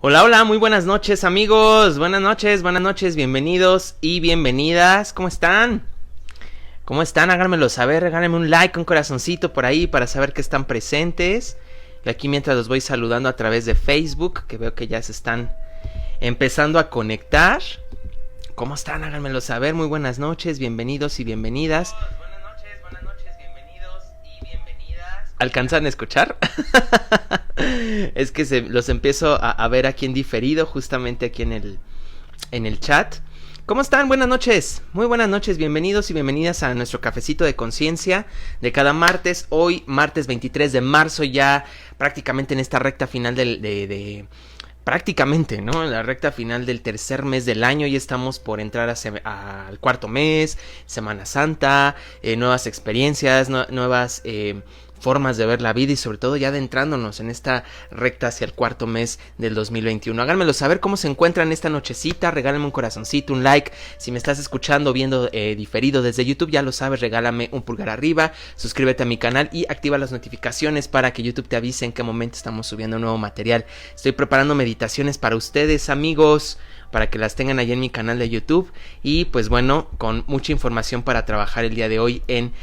Hola, hola, muy buenas noches amigos, buenas noches, bienvenidos y bienvenidas, ¿cómo están? ¿Cómo están? Háganmelo saber, regálenme un like, un corazoncito por ahí para saber que están presentes. Y aquí mientras los voy saludando a través de Facebook, que veo que ya se están empezando a conectar. ¿Cómo están? Háganmelo saber, muy buenas noches, bienvenidos y bienvenidas. Buenas noches, bienvenidos y bienvenidas. ¿Alcanzan a escuchar? Es que los empiezo a ver aquí en diferido, justamente aquí en el chat. ¿Cómo están? Buenas noches, muy buenas noches, bienvenidos y bienvenidas a nuestro cafecito de conciencia de cada martes. Hoy, martes 23 de marzo, ya prácticamente en esta recta final prácticamente, ¿no? En la recta final del tercer mes del año. Ya estamos por entrar al cuarto mes, Semana Santa, nuevas experiencias, nuevas formas de ver la vida y sobre todo ya adentrándonos en esta recta hacia el cuarto mes del 2021. Háganmelo saber cómo se encuentran esta nochecita, regálenme un corazoncito, un like. Si me estás escuchando viendo diferido desde YouTube, ya lo sabes, regálame un pulgar arriba, suscríbete a mi canal y activa las notificaciones para que YouTube te avise en qué momento estamos subiendo nuevo material. Estoy preparando meditaciones para ustedes, amigos, para que las tengan ahí en mi canal de YouTube y pues bueno, con mucha información para trabajar el día de hoy en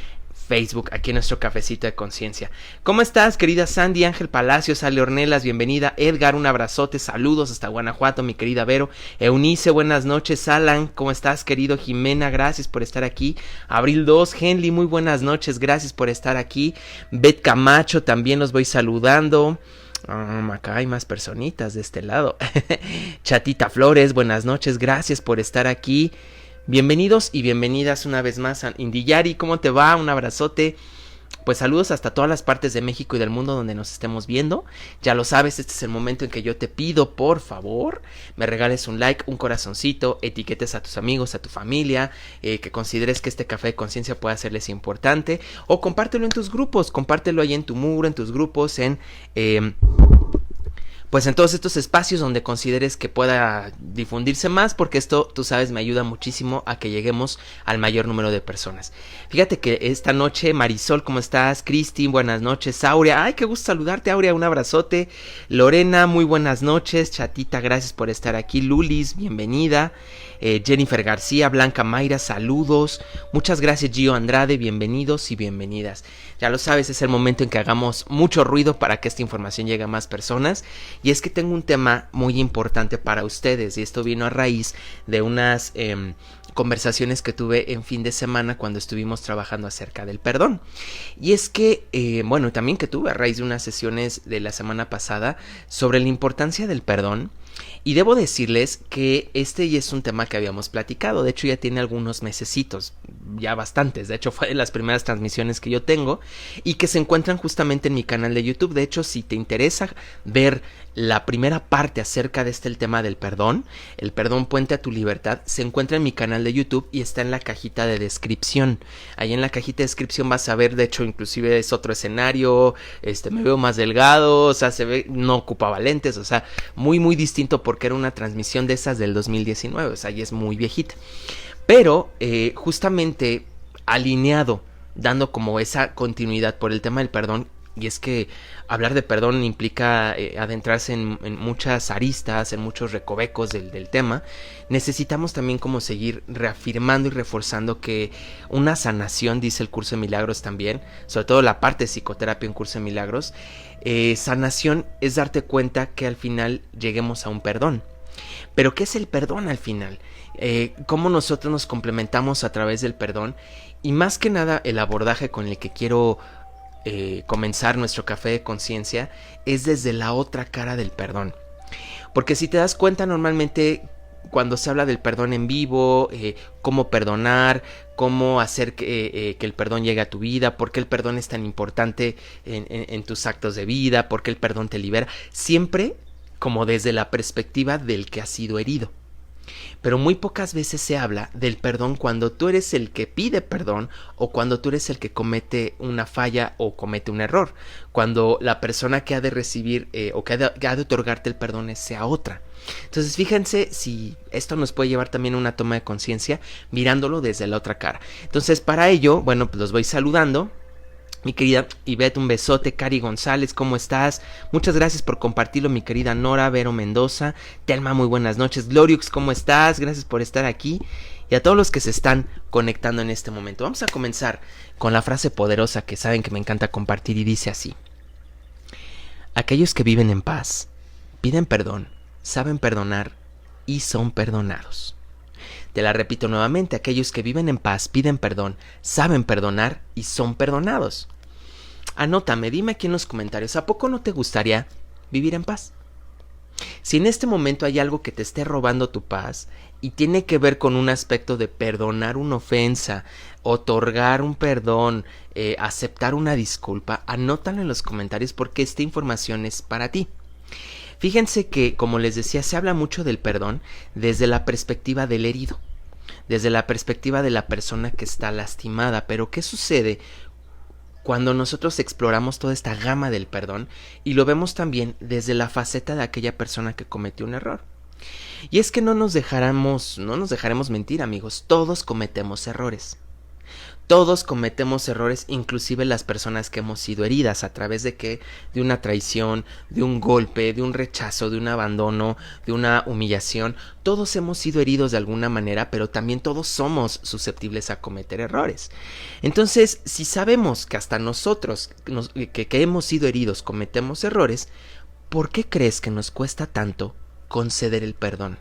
Facebook, aquí en nuestro cafecito de conciencia. ¿Cómo estás, querida Sandy, Ángel Palacios, Ale Ornelas, bienvenida? Edgar, un abrazote, saludos hasta Guanajuato, mi querida Vero. Eunice, buenas noches. Alan, ¿cómo estás, querido? Jimena, gracias por estar aquí. Abril 2, Henry, muy buenas noches, gracias por estar aquí. Bet Camacho, también los voy saludando. Acá hay más personitas de este lado. Chatita Flores, buenas noches, gracias por estar aquí. Bienvenidos y bienvenidas una vez más a Indiyari, ¿cómo te va? Un abrazote. Pues saludos hasta todas las partes de México y del mundo donde nos estemos viendo. Ya lo sabes, este es el momento en que yo te pido, por favor, me regales un like, un corazoncito, etiquetes a tus amigos, a tu familia, que consideres que este café de conciencia pueda serles importante, o compártelo en tus grupos, compártelo ahí en tu muro, en tus grupos, pues en todos estos espacios donde consideres que pueda difundirse más, porque esto, tú sabes, me ayuda muchísimo a que lleguemos al mayor número de personas. Fíjate que esta noche, Marisol, ¿cómo estás? Cristi, buenas noches. Aurea, ay, qué gusto saludarte, Aurea, un abrazote. Lorena, muy buenas noches. Chatita, gracias por estar aquí. Lulis, bienvenida. Jennifer García, Blanca Mayra, saludos. Muchas gracias, Gio Andrade, bienvenidos y bienvenidas. Ya lo sabes, es el momento en que hagamos mucho ruido para que esta información llegue a más personas. Y es que tengo un tema muy importante para ustedes, y esto vino a raíz de unas conversaciones que tuve en fin de semana cuando estuvimos trabajando acerca del perdón. Y es que, bueno, también que tuve a raíz de unas sesiones de la semana pasada sobre la importancia del perdón. Y debo decirles que este ya es un tema que habíamos platicado. De hecho ya tiene algunos mesecitos, ya bastantes. De hecho fue de las primeras transmisiones que yo tengo y que se encuentran justamente en mi canal de YouTube. De hecho, si te interesa ver la primera parte acerca de el tema del perdón, el perdón puente a tu libertad, se encuentra en mi canal de YouTube y está en la cajita de descripción. Ahí en la cajita de descripción vas a ver, de hecho inclusive es otro escenario, me veo más delgado, o sea, se ve, no ocupaba lentes, o sea, muy muy distinto porque era una transmisión de esas del 2019, o sea, ya es muy viejita. Pero justamente alineado, dando como esa continuidad por el tema del perdón. Y es que hablar de perdón implica adentrarse en muchas aristas, en muchos recovecos del tema. Necesitamos también como seguir reafirmando y reforzando que una sanación, dice el curso de milagros también, sobre todo la parte de psicoterapia en curso de milagros, sanación es darte cuenta que al final lleguemos a un perdón. Pero ¿qué es el perdón al final? ¿Cómo nosotros nos complementamos a través del perdón? Y más que nada el abordaje con el que quiero comenzar nuestro café de conciencia es desde la otra cara del perdón. Porque si te das cuenta, normalmente cuando se habla del perdón en vivo, cómo perdonar, cómo hacer que el perdón llegue a tu vida, por qué el perdón es tan importante en tus actos de vida, por qué el perdón te libera, siempre como desde la perspectiva del que ha sido herido. Pero muy pocas veces se habla del perdón cuando tú eres el que pide perdón o cuando tú eres el que comete una falla o comete un error. Cuando la persona que ha de recibir o que ha de otorgarte el perdón sea otra. Entonces fíjense si esto nos puede llevar también a una toma de conciencia mirándolo desde la otra cara. Entonces para ello, bueno, pues los voy saludando. Mi querida Ivette, un besote. Cari González, ¿cómo estás? Muchas gracias por compartirlo, mi querida Nora. Vero Mendoza, Telma, muy buenas noches. Gloriux, ¿cómo estás? Gracias por estar aquí. Y a todos los que se están conectando en este momento. Vamos a comenzar con la frase poderosa que saben que me encanta compartir y dice así: aquellos que viven en paz, piden perdón, saben perdonar y son perdonados. Te la repito nuevamente: aquellos que viven en paz, piden perdón, saben perdonar y son perdonados. Anótame, dime aquí en los comentarios, ¿a poco no te gustaría vivir en paz? Si en este momento hay algo que te esté robando tu paz y tiene que ver con un aspecto de perdonar una ofensa, otorgar un perdón, aceptar una disculpa, anótalo en los comentarios porque esta información es para ti. Fíjense que, como les decía, se habla mucho del perdón desde la perspectiva del herido, desde la perspectiva de la persona que está lastimada. Pero ¿qué sucede cuando nosotros exploramos toda esta gama del perdón y lo vemos también desde la faceta de aquella persona que cometió un error? Y es que no nos dejaremos mentir, amigos, todos cometemos errores. Todos cometemos errores, inclusive las personas que hemos sido heridas. ¿A través de qué? De una traición, de un golpe, de un rechazo, de un abandono, de una humillación. Todos hemos sido heridos de alguna manera, pero también todos somos susceptibles a cometer errores. Entonces, si sabemos que hasta nosotros, que hemos sido heridos, cometemos errores, ¿por qué crees que nos cuesta tanto conceder el perdón?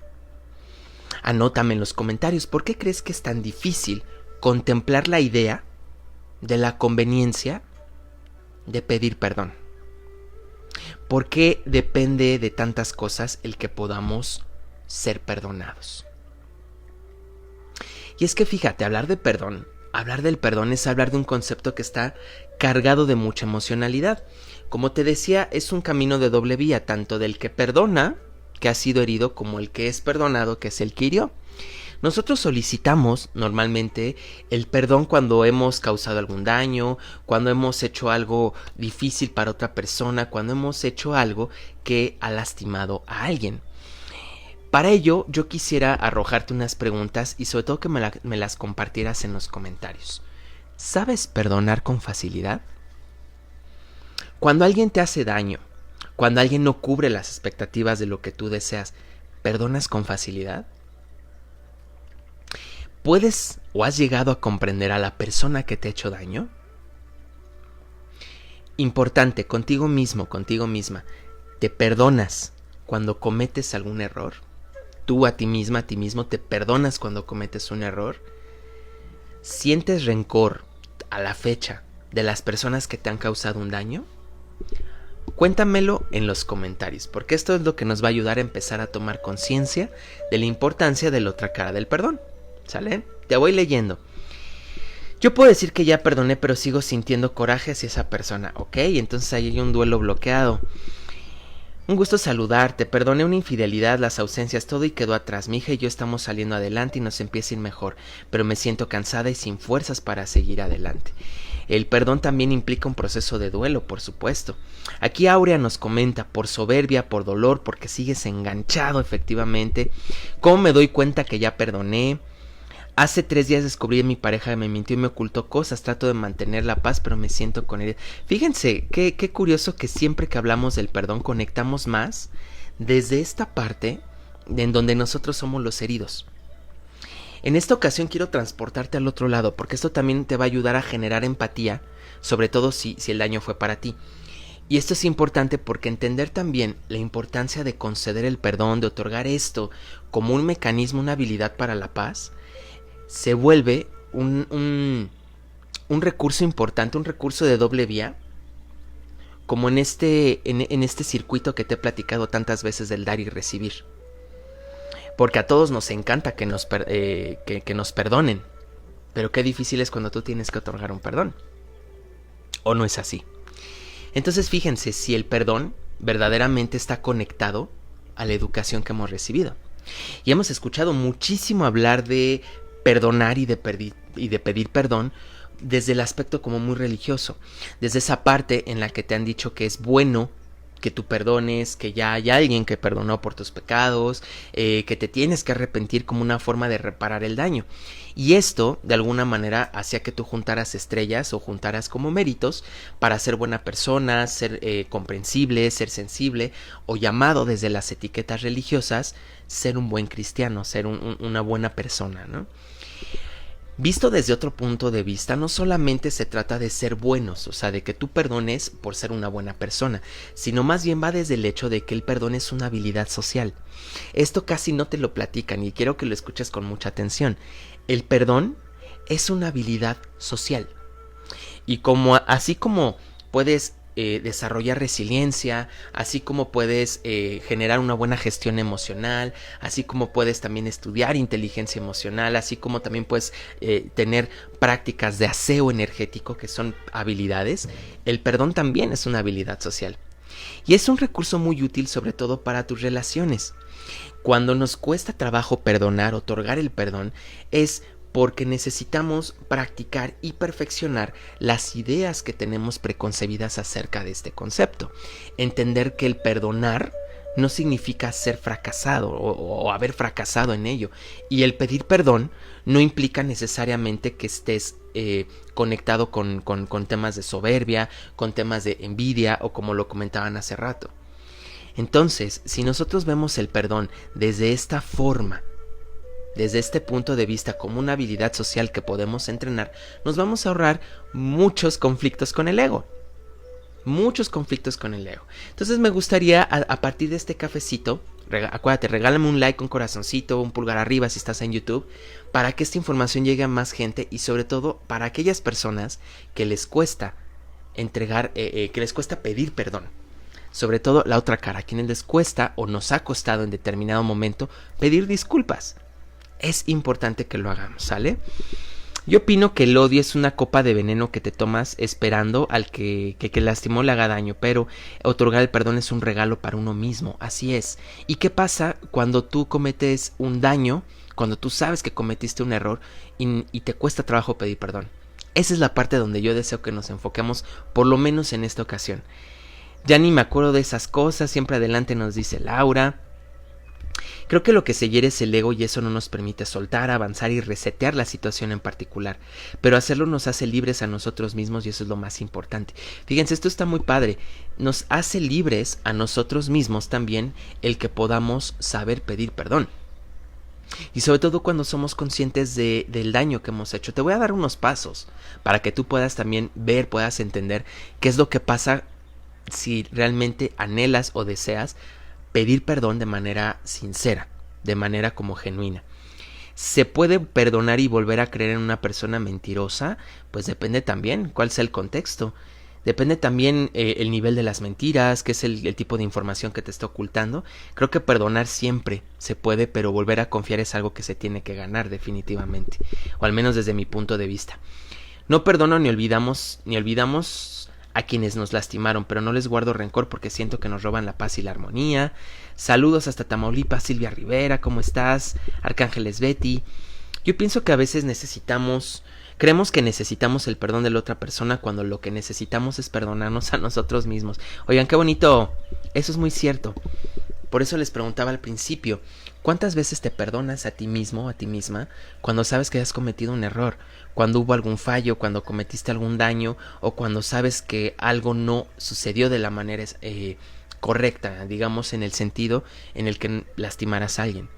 Anótame en los comentarios, ¿por qué crees que es tan difícil contemplar la idea de la conveniencia de pedir perdón? ¿Por qué depende de tantas cosas el que podamos ser perdonados? Y es que fíjate, hablar del perdón es hablar de un concepto que está cargado de mucha emocionalidad. Como te decía, es un camino de doble vía, tanto del que perdona, que ha sido herido, como el que es perdonado, que es el que hirió. Nosotros solicitamos normalmente el perdón cuando hemos causado algún daño, cuando hemos hecho algo difícil para otra persona, cuando hemos hecho algo que ha lastimado a alguien. Para ello, yo quisiera arrojarte unas preguntas y sobre todo que me las compartieras en los comentarios. ¿Sabes perdonar con facilidad? Cuando alguien te hace daño, cuando alguien no cubre las expectativas de lo que tú deseas, ¿perdonas con facilidad? ¿Puedes o has llegado a comprender a la persona que te ha hecho daño? Importante, contigo mismo, contigo misma. ¿Te perdonas cuando cometes algún error? ¿Tú a ti misma, a ti mismo, te perdonas cuando cometes un error? ¿Sientes rencor a la fecha de las personas que te han causado un daño? Cuéntamelo en los comentarios, porque esto es lo que nos va a ayudar a empezar a tomar conciencia de la importancia de la otra cara del perdón. ¿Sale? Te voy leyendo. Yo puedo decir que ya perdoné, pero sigo sintiendo coraje hacia esa persona. Ok, entonces ahí hay un duelo bloqueado. Un gusto saludarte. Perdoné una infidelidad, las ausencias, todo y quedó atrás. Mi hija y yo estamos saliendo adelante y nos empieza a ir mejor, pero me siento cansada y sin fuerzas para seguir adelante. El perdón también implica un proceso de duelo, por supuesto. Aquí Aurea nos comenta: por soberbia, por dolor, porque sigues enganchado, efectivamente. ¿Cómo me doy cuenta que ya perdoné? Hace 3 días descubrí a mi pareja que me mintió y me ocultó cosas. Trato de mantener la paz, pero me siento con ella. Fíjense, qué curioso que siempre que hablamos del perdón conectamos más desde esta parte en donde nosotros somos los heridos. En esta ocasión quiero transportarte al otro lado, porque esto también te va a ayudar a generar empatía, sobre todo si el daño fue para ti. Y esto es importante porque entender también la importancia de conceder el perdón, de otorgar esto como un mecanismo, una habilidad para la paz, se vuelve un recurso importante, un recurso de doble vía, como en este circuito que te he platicado tantas veces del dar y recibir. Porque a todos nos encanta que nos perdonen, pero qué difícil es cuando tú tienes que otorgar un perdón. ¿O no es así? Entonces fíjense si el perdón verdaderamente está conectado a la educación que hemos recibido. Y hemos escuchado muchísimo hablar de perdonar y de pedir perdón desde el aspecto como muy religioso, desde esa parte en la que te han dicho que es bueno que tú perdones, que ya hay alguien que perdonó por tus pecados, que te tienes que arrepentir como una forma de reparar el daño. Y esto, de alguna manera, hacía que tú juntaras estrellas o juntaras como méritos para ser buena persona, ser comprensible, ser sensible, o llamado desde las etiquetas religiosas, ser un buen cristiano, ser una buena persona, ¿no? Visto desde otro punto de vista, no solamente se trata de ser buenos, o sea, de que tú perdones por ser una buena persona, sino más bien va desde el hecho de que el perdón es una habilidad social. Esto casi no te lo platican y quiero que lo escuches con mucha atención. El perdón es una habilidad social. Y así como puedes desarrollar resiliencia, así como puedes generar una buena gestión emocional, así como puedes también estudiar inteligencia emocional, así como también puedes tener prácticas de aseo energético, que son habilidades, el perdón también es una habilidad social. Y es un recurso muy útil sobre todo para tus relaciones. Cuando nos cuesta trabajo perdonar, otorgar el perdón, es porque necesitamos practicar y perfeccionar las ideas que tenemos preconcebidas acerca de este concepto. Entender que el perdonar no significa ser fracasado o haber fracasado en ello. Y el pedir perdón no implica necesariamente que estés conectado con temas de soberbia, con temas de envidia o como lo comentaban hace rato. Entonces, si nosotros vemos el perdón desde esta forma, desde este punto de vista como una habilidad social que podemos entrenar, nos vamos a ahorrar muchos conflictos con el ego. Muchos conflictos con el ego. Entonces me gustaría a partir de este cafecito, acuérdate, regálame un like, un corazoncito, un pulgar arriba si estás en YouTube, para que esta información llegue a más gente y sobre todo para aquellas personas que les cuesta entregar, que les cuesta pedir perdón. Sobre todo la otra cara, a quienes les cuesta o nos ha costado en determinado momento pedir disculpas. Es importante que lo hagamos, ¿sale? Yo opino que el odio es una copa de veneno que te tomas esperando al que lastimó le haga daño, pero otorgar el perdón es un regalo para uno mismo, así es. ¿Y qué pasa cuando tú cometes un daño, cuando tú sabes que cometiste un error y te cuesta trabajo pedir perdón? Esa es la parte donde yo deseo que nos enfoquemos, por lo menos en esta ocasión. Ya ni me acuerdo de esas cosas, siempre adelante nos dice Laura. Creo que lo que se hiere es el ego y eso no nos permite soltar, avanzar y resetear la situación en particular. Pero hacerlo nos hace libres a nosotros mismos y eso es lo más importante. Fíjense, esto está muy padre. Nos hace libres a nosotros mismos también el que podamos saber pedir perdón. Y sobre todo cuando somos conscientes del daño que hemos hecho. Te voy a dar unos pasos para que tú puedas también ver, puedas entender qué es lo que pasa si realmente anhelas o deseas pedir perdón de manera sincera, de manera como genuina. ¿Se puede perdonar y volver a creer en una persona mentirosa? Pues depende también cuál sea el contexto. Depende también el nivel de las mentiras, qué es el tipo de información que te está ocultando. Creo que perdonar siempre se puede, pero volver a confiar es algo que se tiene que ganar definitivamente, o al menos desde mi punto de vista. No perdono ni olvidamos a quienes nos lastimaron, pero no les guardo rencor porque siento que nos roban la paz y la armonía. Saludos hasta Tamaulipas, Silvia Rivera, ¿cómo estás? Arcángeles Betty. Yo pienso que a veces creemos que necesitamos el perdón de la otra persona cuando lo que necesitamos es perdonarnos a nosotros mismos. Oigan, qué bonito, eso es muy cierto. Por eso les preguntaba al principio, ¿cuántas veces te perdonas a ti mismo, a ti misma, cuando sabes que has cometido un error? Cuando hubo algún fallo, cuando cometiste algún daño o cuando sabes que algo no sucedió de la manera correcta, digamos en el sentido en el que lastimaras a alguien.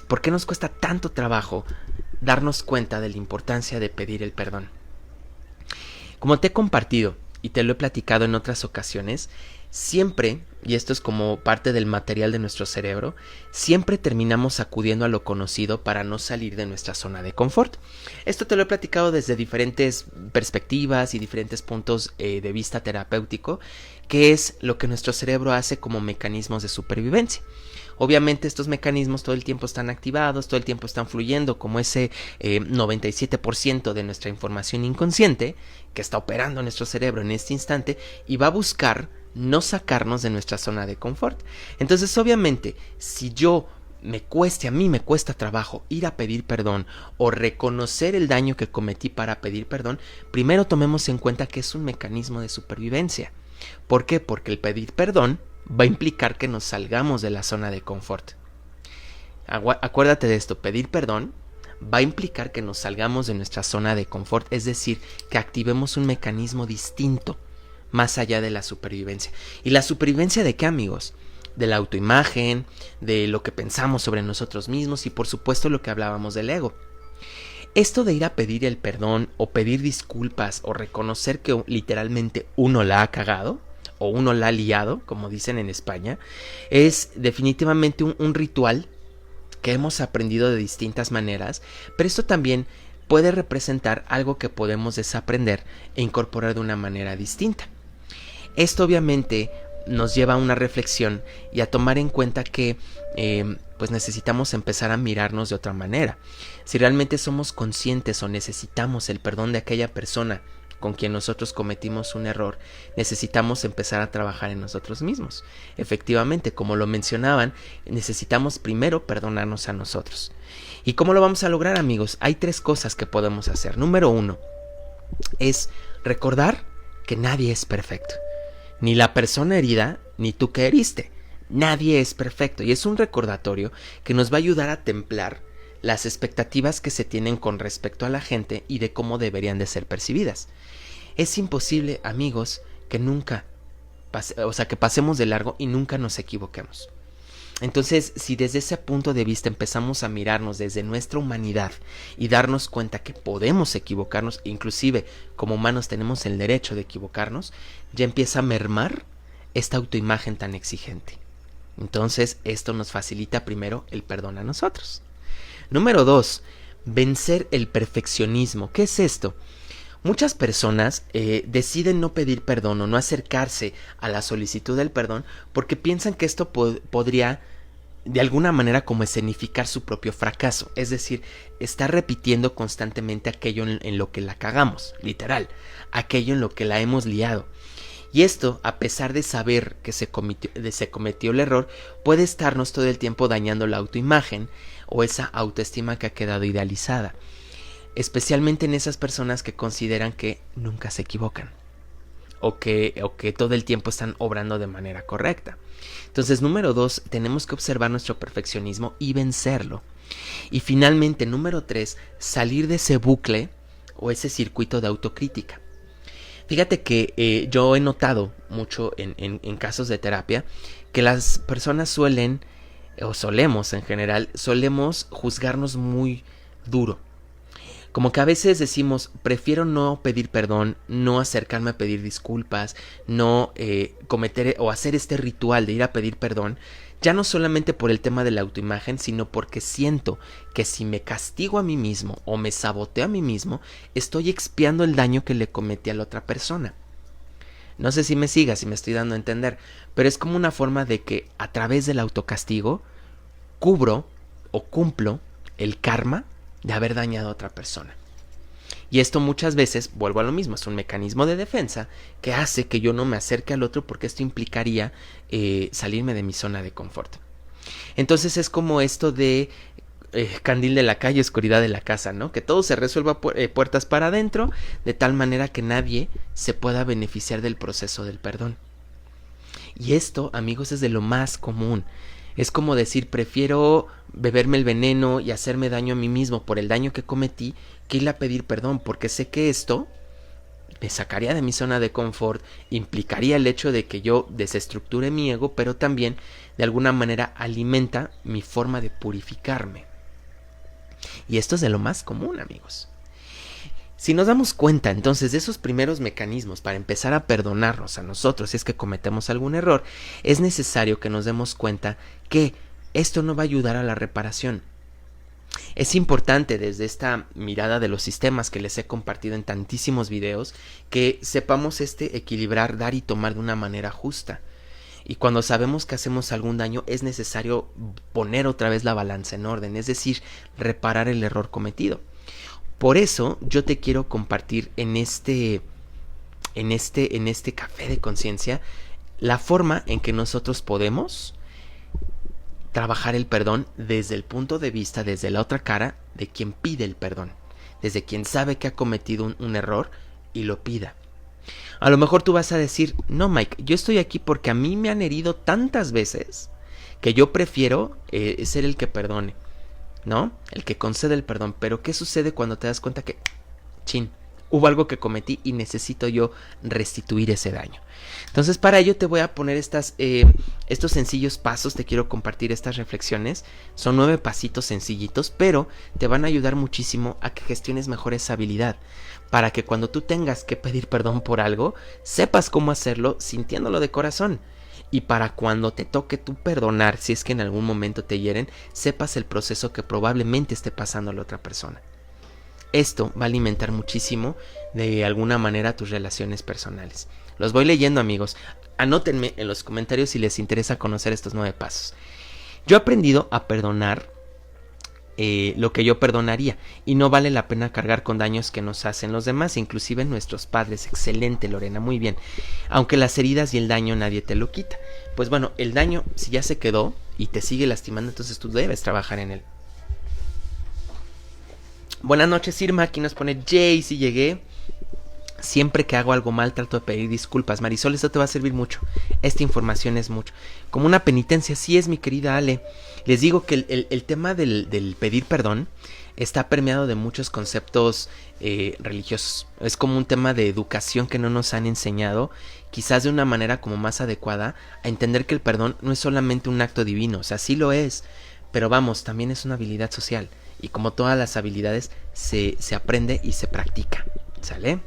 ¿Por qué nos cuesta tanto trabajo darnos cuenta de la importancia de pedir el perdón? Como te he compartido y te lo he platicado en otras ocasiones, siempre, y esto es como parte del material de nuestro cerebro, siempre terminamos acudiendo a lo conocido para no salir de nuestra zona de confort. Esto te lo he platicado desde diferentes perspectivas y diferentes puntos de vista terapéutico, que es lo que nuestro cerebro hace como mecanismos de supervivencia. Obviamente estos mecanismos todo el tiempo están activados, todo el tiempo están fluyendo como ese 97% de nuestra información inconsciente que está operando en nuestro cerebro en este instante y va a buscar no sacarnos de nuestra zona de confort. Entonces obviamente si a mí me cuesta trabajo ir a pedir perdón o reconocer el daño que cometí para pedir perdón, primero tomemos en cuenta que es un mecanismo de supervivencia. ¿Por qué? Porque el pedir perdón va a implicar que nos salgamos de la zona de confort. Acuérdate de esto, pedir perdón va a implicar que nos salgamos de nuestra zona de confort, es decir, que activemos un mecanismo distinto, más allá de la supervivencia. ¿Y la supervivencia de qué, amigos? De la autoimagen, de lo que pensamos sobre nosotros mismos y por supuesto lo que hablábamos del ego. Esto de ir a pedir el perdón o pedir disculpas o reconocer que literalmente uno la ha cagado o uno la ha liado, como dicen en España, es definitivamente un ritual que hemos aprendido de distintas maneras, pero esto también puede representar algo que podemos desaprender e incorporar de una manera distinta. Esto obviamente nos lleva a una reflexión y a tomar en cuenta que pues necesitamos empezar a mirarnos de otra manera. Si realmente somos conscientes o necesitamos el perdón de aquella persona con quien nosotros cometimos un error, necesitamos empezar a trabajar en nosotros mismos. Efectivamente, como lo mencionaban, necesitamos primero perdonarnos a nosotros. ¿Y cómo lo vamos a lograr, amigos? Hay 3 cosas que podemos hacer. Número 1 es recordar que nadie es perfecto. Ni la persona herida, ni tú que heriste. Nadie es perfecto. Y es un recordatorio que nos va a ayudar a templar las expectativas que se tienen con respecto a la gente y de cómo deberían de ser percibidas. Es imposible, amigos, que nunca que pasemos de largo y nunca nos equivoquemos. Entonces, si desde ese punto de vista empezamos a mirarnos desde nuestra humanidad y darnos cuenta que podemos equivocarnos, inclusive como humanos tenemos el derecho de equivocarnos, ya empieza a mermar esta autoimagen tan exigente. Entonces, esto nos facilita primero el perdón a nosotros. Número 2, vencer el perfeccionismo. ¿Qué es esto? Muchas personas deciden no pedir perdón o no acercarse a la solicitud del perdón porque piensan que esto podría de alguna manera como escenificar su propio fracaso, es decir, estar repitiendo constantemente aquello en lo que la cagamos, literal, aquello en lo que la hemos liado. Y esto, a pesar de saber que se cometió el error, puede estarnos todo el tiempo dañando la autoimagen o esa autoestima que ha quedado idealizada. Especialmente en esas personas que consideran que nunca se equivocan o que todo el tiempo están obrando de manera correcta. Entonces, número 2, tenemos que observar nuestro perfeccionismo y vencerlo. Y finalmente, número 3, salir de ese bucle o ese circuito de autocrítica. Fíjate que yo he notado mucho en casos de terapia que las personas solemos juzgarnos muy duro. Como que a veces decimos, prefiero no pedir perdón, no acercarme a pedir disculpas, no cometer o hacer este ritual de ir a pedir perdón, ya no solamente por el tema de la autoimagen, sino porque siento que si me castigo a mí mismo o me saboteo a mí mismo, estoy expiando el daño que le cometí a la otra persona. No sé si me sigas, si me estoy dando a entender, pero es como una forma de que a través del autocastigo cubro o cumplo el karma de haber dañado a otra persona. Y esto muchas veces, vuelvo a lo mismo, es un mecanismo de defensa que hace que yo no me acerque al otro porque esto implicaría salirme de mi zona de confort. Entonces es como esto de candil de la calle, oscuridad de la casa, ¿no? Que todo se resuelva puertas para adentro, de tal manera que nadie se pueda beneficiar del proceso del perdón. Y esto, amigos, es de lo más común. Es como decir, prefiero beberme el veneno y hacerme daño a mí mismo por el daño que cometí que ir a pedir perdón, porque sé que esto me sacaría de mi zona de confort, implicaría el hecho de que yo desestructure mi ego, pero también de alguna manera alimenta mi forma de purificarme. Y esto es de lo más común, amigos. Si nos damos cuenta entonces de esos primeros mecanismos para empezar a perdonarnos a nosotros si es que cometemos algún error, es necesario que nos demos cuenta que esto no va a ayudar a la reparación. Es importante desde esta mirada de los sistemas que les he compartido en tantísimos videos que sepamos equilibrar, dar y tomar de una manera justa. Y cuando sabemos que hacemos algún daño es necesario poner otra vez la balanza en orden, es decir, reparar el error cometido. Por eso yo te quiero compartir en este café de conciencia la forma en que nosotros podemos trabajar el perdón desde el punto de vista, desde la otra cara de quien pide el perdón, desde quien sabe que ha cometido un error y lo pida. A lo mejor tú vas a decir, no Mike, yo estoy aquí porque a mí me han herido tantas veces que yo prefiero ser el que perdone, ¿no? El que concede el perdón. Pero ¿qué sucede cuando te das cuenta que, chin, hubo algo que cometí y necesito yo restituir ese daño? Entonces para ello te voy a poner estos sencillos pasos, te quiero compartir estas reflexiones. Son 9 pasitos sencillitos, pero te van a ayudar muchísimo a que gestiones mejor esa habilidad, para que cuando tú tengas que pedir perdón por algo, sepas cómo hacerlo sintiéndolo de corazón. Y para cuando te toque tú perdonar, si es que en algún momento te hieren, sepas el proceso que probablemente esté pasando a la otra persona. Esto va a alimentar muchísimo de alguna manera tus relaciones personales. Los voy leyendo, amigos. Anótenme en los comentarios si les interesa conocer estos 9 pasos. Yo he aprendido a perdonar lo que yo perdonaría, y no vale la pena cargar con daños que nos hacen los demás, inclusive nuestros padres. Excelente, Lorena, muy bien. Aunque las heridas y el daño nadie te lo quita. Pues bueno, el daño, si ya se quedó y te sigue lastimando, entonces tú debes trabajar en él. Buenas noches, Irma. Aquí nos pone Jay, si llegué. Siempre que hago algo mal trato de pedir disculpas. Marisol, eso te va a servir mucho. Esta información es mucho. Como una penitencia, sí es, mi querida Ale. Les digo que el tema del pedir perdón está permeado de muchos conceptos religiosos. Es como un tema de educación que no nos han enseñado, quizás de una manera como más adecuada, a entender que el perdón no es solamente un acto divino. O sea, sí lo es, pero vamos, también es una habilidad social. Y como todas las habilidades, se aprende y se practica. ¿Sale?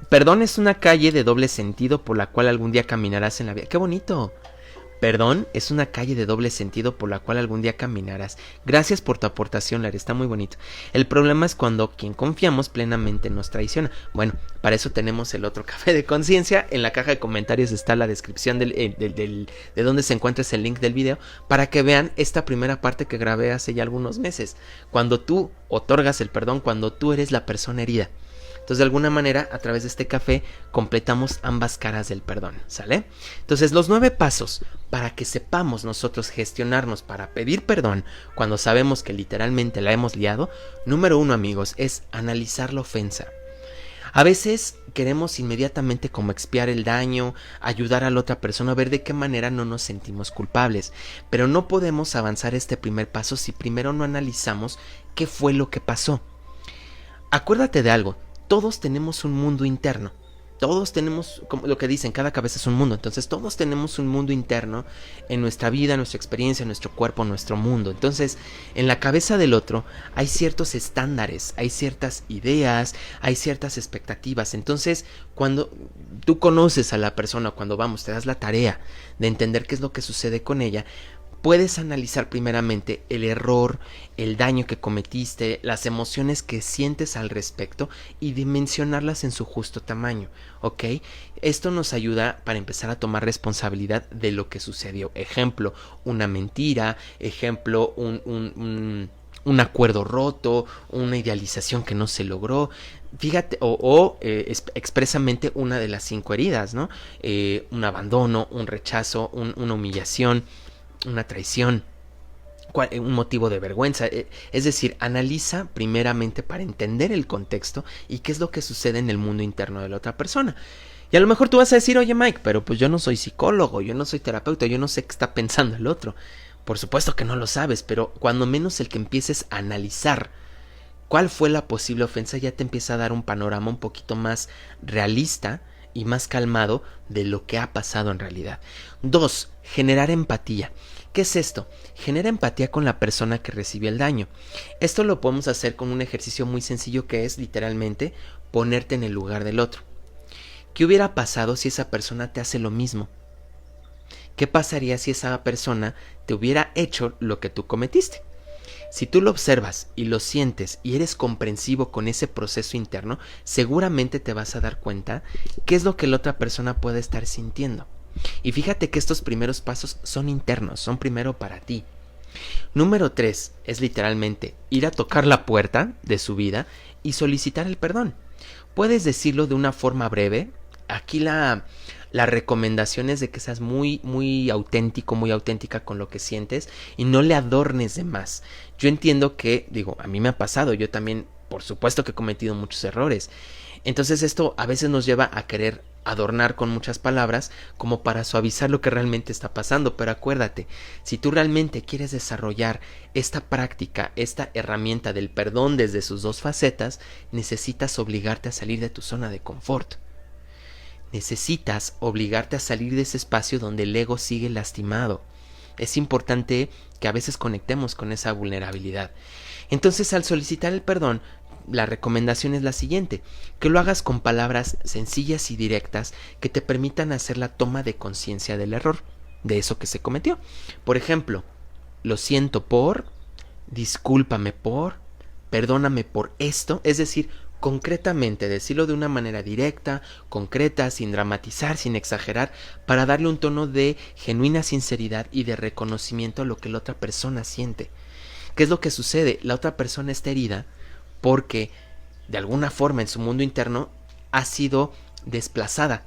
Perdón es una calle de doble sentido por la cual algún día caminarás en la vida. ¡Qué bonito! Perdón es una calle de doble sentido por la cual algún día caminarás. Gracias por tu aportación, Lara, está muy bonito. El problema es cuando quien confiamos plenamente nos traiciona. Bueno, para eso tenemos el otro café de conciencia. En la caja de comentarios está la descripción de donde se encuentra el link del video, para que vean esta primera parte que grabé hace ya algunos meses. Cuando tú otorgas el perdón, cuando tú eres la persona herida. Entonces, de alguna manera, a través de este café, completamos ambas caras del perdón, ¿sale? Entonces, los 9 pasos para que sepamos nosotros gestionarnos para pedir perdón cuando sabemos que literalmente la hemos liado. Número 1, amigos, es analizar la ofensa. A veces queremos inmediatamente como expiar el daño, ayudar a la otra persona, a ver de qué manera no nos sentimos culpables. Pero no podemos avanzar este primer paso si primero no analizamos qué fue lo que pasó. Acuérdate de algo. Todos tenemos un mundo interno. Todos tenemos, como lo que dicen, cada cabeza es un mundo. Entonces todos tenemos un mundo interno en nuestra vida, nuestra experiencia, nuestro cuerpo, nuestro mundo. Entonces, en la cabeza del otro hay ciertos estándares, hay ciertas ideas, hay ciertas expectativas. Entonces, cuando tú conoces a la persona, cuando te das la tarea de entender qué es lo que sucede con ella, puedes analizar primeramente el error, el daño que cometiste, las emociones que sientes al respecto y dimensionarlas en su justo tamaño, ¿ok? Esto nos ayuda para empezar a tomar responsabilidad de lo que sucedió. Ejemplo, una mentira, ejemplo, un acuerdo roto, una idealización que no se logró. Fíjate, expresamente una de las 5 heridas, ¿no? Un abandono, un rechazo, una humillación, una traición, un motivo de vergüenza. Es decir, analiza primeramente para entender el contexto y qué es lo que sucede en el mundo interno de la otra persona. Y a lo mejor tú vas a decir, oye Mike, pero pues yo no soy psicólogo, yo no soy terapeuta, yo no sé qué está pensando el otro. Por supuesto que no lo sabes, pero cuando menos el que empieces a analizar cuál fue la posible ofensa, ya te empieza a dar un panorama un poquito más realista y más calmado de lo que ha pasado en realidad. 2. Generar empatía. ¿Qué es esto? Genera empatía con la persona que recibió el daño. Esto lo podemos hacer con un ejercicio muy sencillo que es literalmente ponerte en el lugar del otro. ¿Qué hubiera pasado si esa persona te hace lo mismo? ¿Qué pasaría si esa persona te hubiera hecho lo que tú cometiste? Si tú lo observas y lo sientes y eres comprensivo con ese proceso interno, seguramente te vas a dar cuenta qué es lo que la otra persona puede estar sintiendo. Y fíjate que estos primeros pasos son internos, son primero para ti. Número 3 es literalmente ir a tocar la puerta de su vida y solicitar el perdón. Puedes decirlo de una forma breve. Aquí la recomendación es de que seas muy auténtico, muy auténtica con lo que sientes y no le adornes de más. Yo entiendo que, a mí me ha pasado, yo también, por supuesto que he cometido muchos errores. Entonces esto a veces nos lleva a querer adornar con muchas palabras como para suavizar lo que realmente está pasando, pero acuérdate, si tú realmente quieres desarrollar esta práctica, esta herramienta del perdón desde sus dos facetas, necesitas obligarte a salir de tu zona de confort. Necesitas obligarte a salir de ese espacio donde el ego sigue lastimado. Es importante que a veces conectemos con esa vulnerabilidad. Entonces, al solicitar el perdón, la recomendación es la siguiente: que lo hagas con palabras sencillas y directas que te permitan hacer la toma de conciencia del error, de eso que se cometió. Por ejemplo, lo siento por, discúlpame por, perdóname por esto, es decir, concretamente decirlo de una manera directa, concreta, sin dramatizar, sin exagerar, para darle un tono de genuina sinceridad y de reconocimiento a lo que la otra persona siente. ¿Qué es lo que sucede? La otra persona está herida porque de alguna forma en su mundo interno ha sido desplazada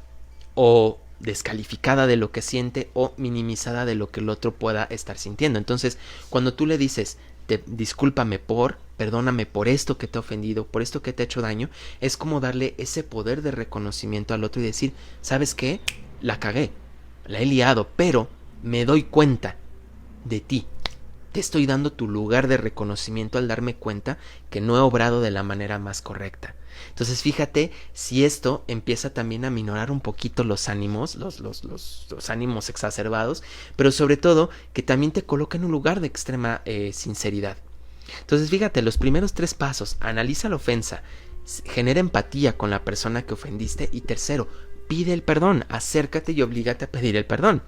o descalificada de lo que siente o minimizada de lo que el otro pueda estar sintiendo. Entonces, cuando tú le dices discúlpame por, perdóname por esto que te ha ofendido, por esto que te ha hecho daño, es como darle ese poder de reconocimiento al otro y decir, ¿sabes qué? La cagué, la he liado, pero me doy cuenta de ti. Te estoy dando tu lugar de reconocimiento al darme cuenta que no he obrado de la manera más correcta. Entonces fíjate si esto empieza también a minorar un poquito los ánimos, los ánimos exacerbados, pero sobre todo que también te coloca en un lugar de extrema sinceridad. Entonces fíjate, los primeros 3 pasos: analiza la ofensa, genera empatía con la persona que ofendiste, y tercero, pide el perdón, acércate y oblígate a pedir el perdón.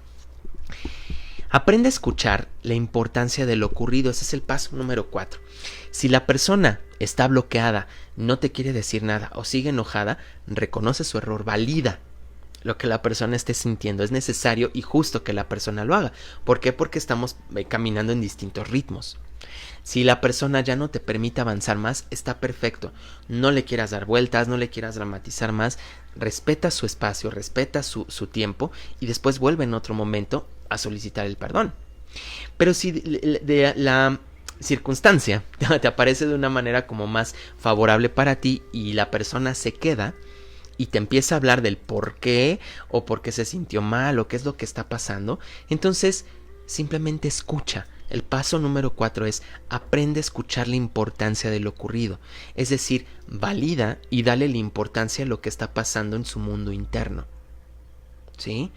Aprende a escuchar la importancia de lo ocurrido, ese es el paso número 4. Si la persona está bloqueada, no te quiere decir nada o sigue enojada, reconoce su error, valida lo que la persona esté sintiendo. Es necesario y justo que la persona lo haga. ¿Por qué? Porque estamos caminando en distintos ritmos. Si la persona ya no te permite avanzar más, está perfecto. No le quieras dar vueltas, no le quieras dramatizar más. Respeta su espacio, respeta su tiempo y después vuelve en otro momento a solicitar el perdón. Pero si la circunstancia te aparece de una manera como más favorable para ti y la persona se queda y te empieza a hablar del por qué o por qué se sintió mal o qué es lo que está pasando, entonces simplemente escucha. El paso número 4 es: aprende a escuchar la importancia de lo ocurrido. Es decir, valida y dale la importancia a lo que está pasando en su mundo interno. ¿Sí?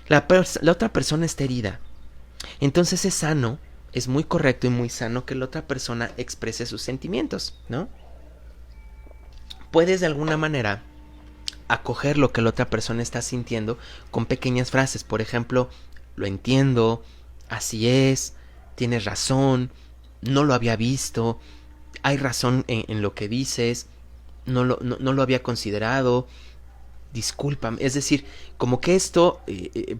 La otra persona está herida. Entonces es sano, es muy correcto y muy sano que la otra persona exprese sus sentimientos, ¿no? Puedes de alguna manera acoger lo que la otra persona está sintiendo con pequeñas frases. Por ejemplo, lo entiendo, así es, tienes razón, no lo había visto, hay razón en lo que dices, no lo había considerado, discúlpame. Es decir, como que esto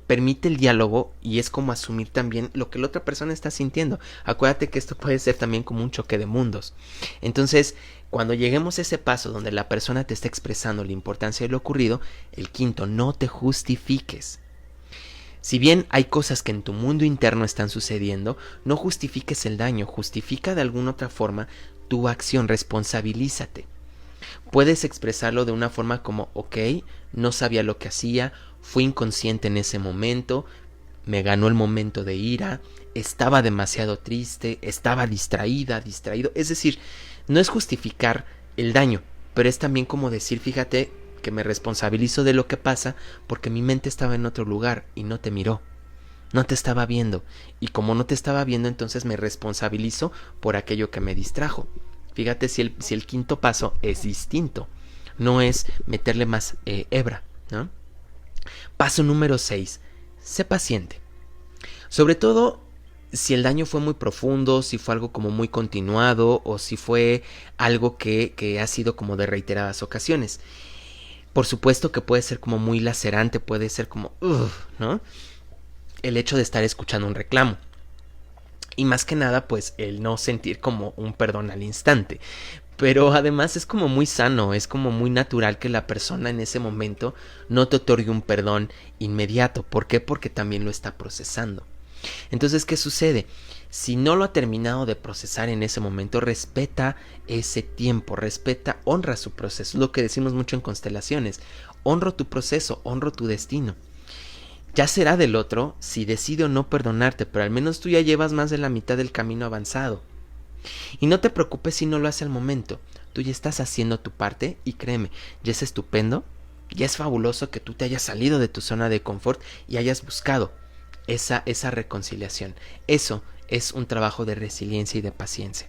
permite el diálogo y es como asumir también lo que la otra persona está sintiendo. Acuérdate que esto puede ser también como un choque de mundos. Entonces, cuando lleguemos a ese paso donde la persona te está expresando la importancia de lo ocurrido, el quinto: no te justifiques. Si bien hay cosas que en tu mundo interno están sucediendo, no justifiques el daño, justifica de alguna otra forma tu acción, responsabilízate. Puedes expresarlo de una forma como: ok, no sabía lo que hacía, fui inconsciente en ese momento, me ganó el momento de ira, estaba demasiado triste, estaba distraído. Es decir, no es justificar el daño, pero es también como decir: fíjate que me responsabilizo de lo que pasa porque mi mente estaba en otro lugar y no te miró, no te estaba viendo, y como no te estaba viendo, entonces me responsabilizo por aquello que me distrajo. Fíjate si el quinto paso es distinto, no es meterle más hebra, ¿no? Paso número 6: sé paciente. Sobre todo si el daño fue muy profundo, si fue algo como muy continuado o si fue algo que ha sido como de reiteradas ocasiones. Por supuesto que puede ser como muy lacerante, puede ser como, ¿no? El hecho de estar escuchando un reclamo. Y más que nada, pues el no sentir como un perdón al instante. Pero además es como muy sano, es como muy natural que la persona en ese momento no te otorgue un perdón inmediato. ¿Por qué? Porque también lo está procesando. Entonces, ¿qué sucede? Si no lo ha terminado de procesar en ese momento, respeta ese tiempo, honra su proceso. Es lo que decimos mucho en constelaciones. Honro tu proceso, honro tu destino. Ya será del otro si decide o no perdonarte, pero al menos tú ya llevas más de la mitad del camino avanzado. Y no te preocupes si no lo hace al momento. Tú ya estás haciendo tu parte y créeme, ya es estupendo, ya es fabuloso que tú te hayas salido de tu zona de confort y hayas buscado esa reconciliación. Eso es un trabajo de resiliencia y de paciencia.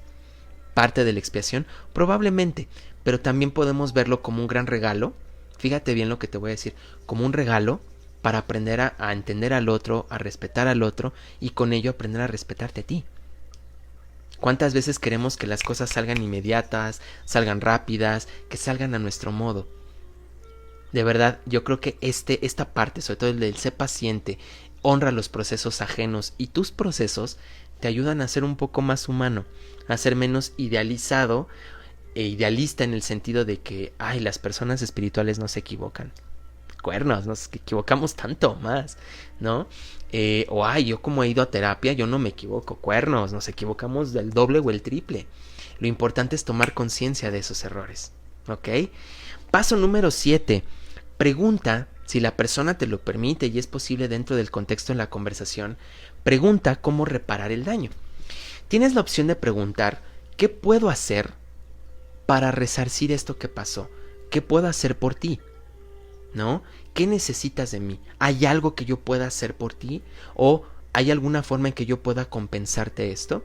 Parte de la expiación, probablemente, pero también podemos verlo como un gran regalo. Fíjate bien lo que te voy a decir, como un regalo para aprender a entender al otro, a respetar al otro y con ello aprender a respetarte a ti. ¿Cuántas veces queremos que las cosas salgan inmediatas, salgan rápidas, que salgan a nuestro modo? De verdad, yo creo que esta parte, sobre todo el del ser paciente, honra los procesos ajenos y tus procesos te ayudan a ser un poco más humano, a ser menos idealizado e idealista en el sentido de que, las personas espirituales no se equivocan. Cuernos, nos equivocamos tanto más, ¿no? Yo como he ido a terapia, yo no me equivoco. Cuernos, nos equivocamos del doble o el triple. Lo importante es tomar conciencia de esos errores, ¿ok? Paso número 7. Pregunta, si la persona te lo permite y es posible dentro del contexto de la conversación, pregunta cómo reparar el daño. Tienes la opción de preguntar, ¿qué puedo hacer para resarcir esto que pasó? ¿Qué puedo hacer por ti? ¿No? ¿Qué necesitas de mí? ¿Hay algo que yo pueda hacer por ti? ¿O hay alguna forma en que yo pueda compensarte esto?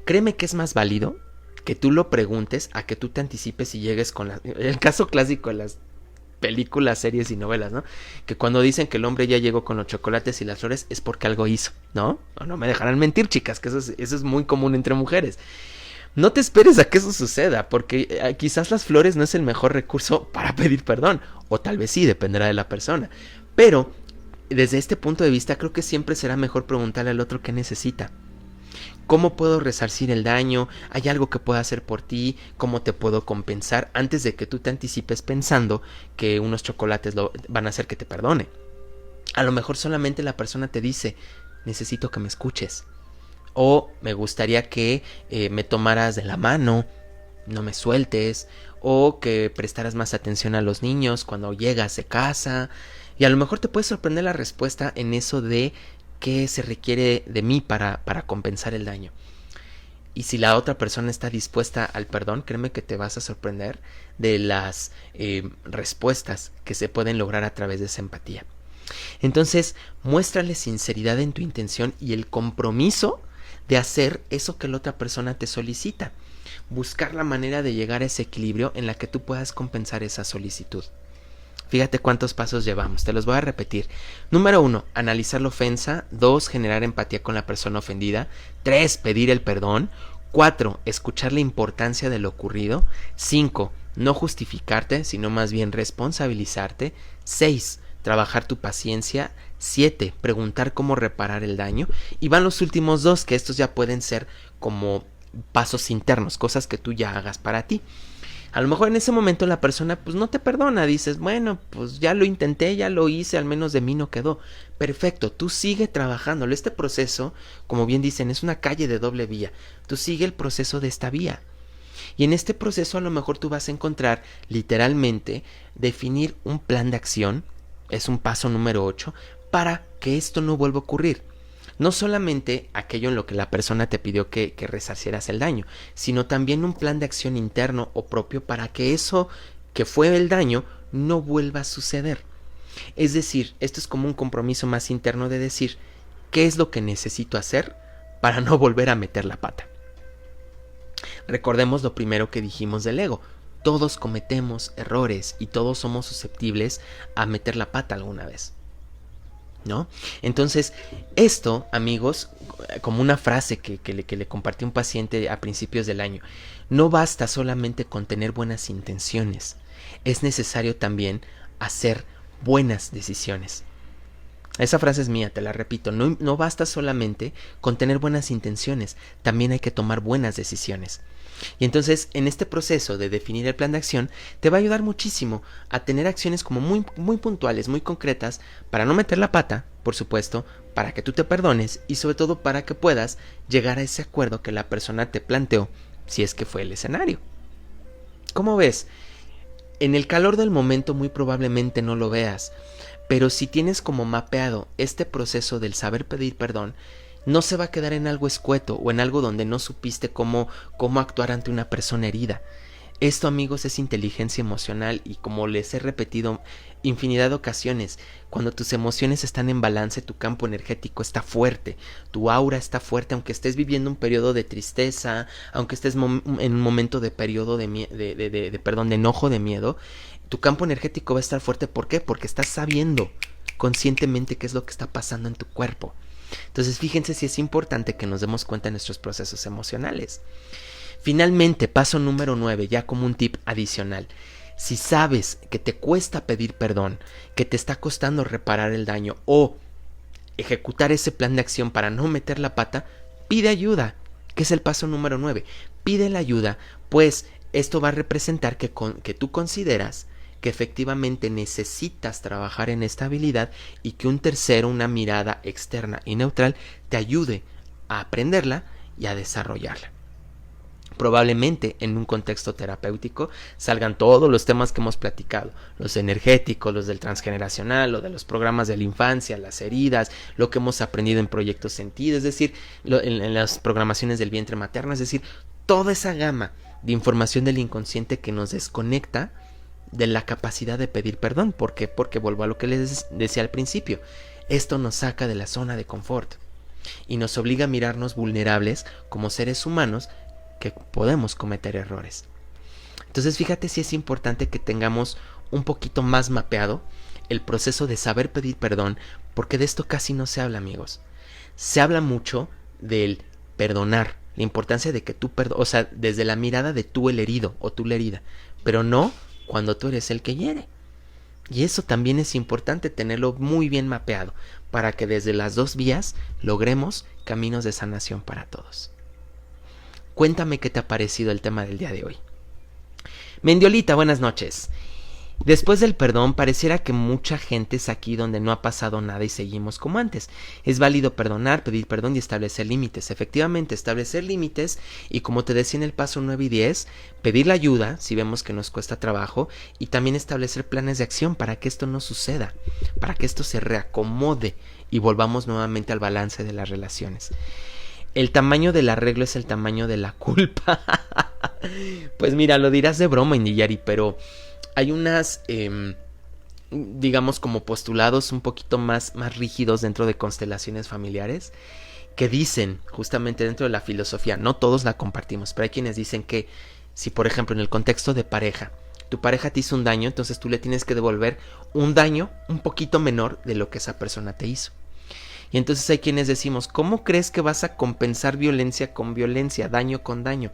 Créeme que es más válido que tú lo preguntes a que tú te anticipes y llegues con el caso clásico de las películas, series y novelas, ¿no? Que cuando dicen que el hombre ya llegó con los chocolates y las flores es porque algo hizo, ¿no? O no me dejarán mentir, chicas, que eso es muy común entre mujeres. No te esperes a que eso suceda, porque quizás las flores no es el mejor recurso para pedir perdón, o tal vez sí, dependerá de la persona. Pero, desde este punto de vista, creo que siempre será mejor preguntarle al otro qué necesita. ¿Cómo puedo resarcir el daño? ¿Hay algo que pueda hacer por ti? ¿Cómo te puedo compensar? Antes de que tú te anticipes pensando que unos chocolates van a hacer que te perdone. A lo mejor solamente la persona te dice, necesito que me escuches. O me gustaría que me tomaras de la mano, no me sueltes. O que prestaras más atención a los niños cuando llegas de casa. Y a lo mejor te puede sorprender la respuesta en eso de qué se requiere de mí para compensar el daño. Y si la otra persona está dispuesta al perdón, créeme que te vas a sorprender de las respuestas que se pueden lograr a través de esa empatía. Entonces, muéstrale sinceridad en tu intención y el compromiso de hacer eso que la otra persona te solicita. Buscar la manera de llegar a ese equilibrio en la que tú puedas compensar esa solicitud. Fíjate cuántos pasos llevamos, te los voy a repetir. Número 1, analizar la ofensa. 2, generar empatía con la persona ofendida. 3, pedir el perdón. 4, escuchar la importancia de lo ocurrido. 5, no justificarte, sino más bien responsabilizarte. 6, trabajar tu paciencia. 7, preguntar cómo reparar el daño. Y van los últimos 2, que estos ya pueden ser como pasos internos, cosas que tú ya hagas para ti. A lo mejor en ese momento la persona pues no te perdona, dices, bueno, pues ya lo intenté, ya lo hice, al menos de mí no quedó. Perfecto, tú sigue trabajándolo. Este proceso, como bien dicen, es una calle de doble vía. Tú sigue el proceso de esta vía. Y en este proceso a lo mejor tú vas a encontrar literalmente definir un plan de acción, es un paso número 8, para que esto no vuelva a ocurrir. No solamente aquello en lo que la persona te pidió que resarcieras el daño, sino también un plan de acción interno o propio para que eso que fue el daño no vuelva a suceder. Es decir, esto es como un compromiso más interno de decir, ¿qué es lo que necesito hacer para no volver a meter la pata? Recordemos lo primero que dijimos del ego. Todos cometemos errores y todos somos susceptibles a meter la pata alguna vez, ¿no? Entonces, esto, amigos, como una frase que le compartí a un paciente a principios del año, no basta solamente con tener buenas intenciones, es necesario también hacer buenas decisiones. Esa frase es mía, te la repito, no basta solamente con tener buenas intenciones, también hay que tomar buenas decisiones. Y entonces, en este proceso de definir el plan de acción, te va a ayudar muchísimo a tener acciones como muy, muy puntuales, muy concretas, para no meter la pata, por supuesto, para que tú te perdones y sobre todo para que puedas llegar a ese acuerdo que la persona te planteó, si es que fue el escenario. ¿Cómo ves? En el calor del momento muy probablemente no lo veas, pero si tienes como mapeado este proceso del saber pedir perdón, no se va a quedar en algo escueto o en algo donde no supiste cómo actuar ante una persona herida. Esto, amigos, es inteligencia emocional y como les he repetido infinidad de ocasiones, cuando tus emociones están en balance, tu campo energético está fuerte, tu aura está fuerte, aunque estés viviendo un periodo de tristeza, aunque estés en un momento de periodo de enojo, de miedo, tu campo energético va a estar fuerte. ¿Por qué? Porque estás sabiendo conscientemente qué es lo que está pasando en tu cuerpo. Entonces, fíjense si es importante que nos demos cuenta de nuestros procesos emocionales. Finalmente, paso número 9, ya como un tip adicional. Si sabes que te cuesta pedir perdón, que te está costando reparar el daño o ejecutar ese plan de acción para no meter la pata, pide ayuda, que es el paso número 9. Pide la ayuda, pues esto va a representar que tú consideras que efectivamente necesitas trabajar en esta habilidad y que un tercero, una mirada externa y neutral, te ayude a aprenderla y a desarrollarla. Probablemente en un contexto terapéutico salgan todos los temas que hemos platicado, los energéticos, los del transgeneracional, lo de los programas de la infancia, las heridas, lo que hemos aprendido en proyectos sentidos, es decir, en las programaciones del vientre materno, es decir, toda esa gama de información del inconsciente que nos desconecta de la capacidad de pedir perdón. ¿Por qué? Porque vuelvo a lo que les decía al principio, esto nos saca de la zona de confort y nos obliga a mirarnos vulnerables como seres humanos que podemos cometer errores. Entonces fíjate si es importante que tengamos un poquito más mapeado el proceso de saber pedir perdón, porque de esto casi no se habla, amigos. Se habla mucho del perdonar, la importancia de que tú perdones, o sea, desde la mirada de tú el herido o tú la herida, pero no cuando tú eres el que hiere. Y eso también es importante tenerlo muy bien mapeado para que desde las dos vías logremos caminos de sanación para todos. Cuéntame qué te ha parecido el tema del día de hoy. Mendiolita, buenas noches. Después del perdón, pareciera que mucha gente es aquí donde no ha pasado nada y seguimos como antes. Es válido perdonar, pedir perdón y establecer límites. Efectivamente, establecer límites y, como te decía en el paso 9 y 10, pedir la ayuda si vemos que nos cuesta trabajo y también establecer planes de acción para que esto no suceda, para que esto se reacomode y volvamos nuevamente al balance de las relaciones. El tamaño del arreglo es el tamaño de la culpa. Pues mira, lo dirás de broma, Indiyari, pero hay unas, digamos, como postulados un poquito más rígidos dentro de constelaciones familiares que dicen, justamente dentro de la filosofía, no todos la compartimos, pero hay quienes dicen que si, por ejemplo, en el contexto de pareja, tu pareja te hizo un daño, entonces tú le tienes que devolver un daño un poquito menor de lo que esa persona te hizo. Y entonces hay quienes decimos, ¿cómo crees que vas a compensar violencia con violencia, daño con daño?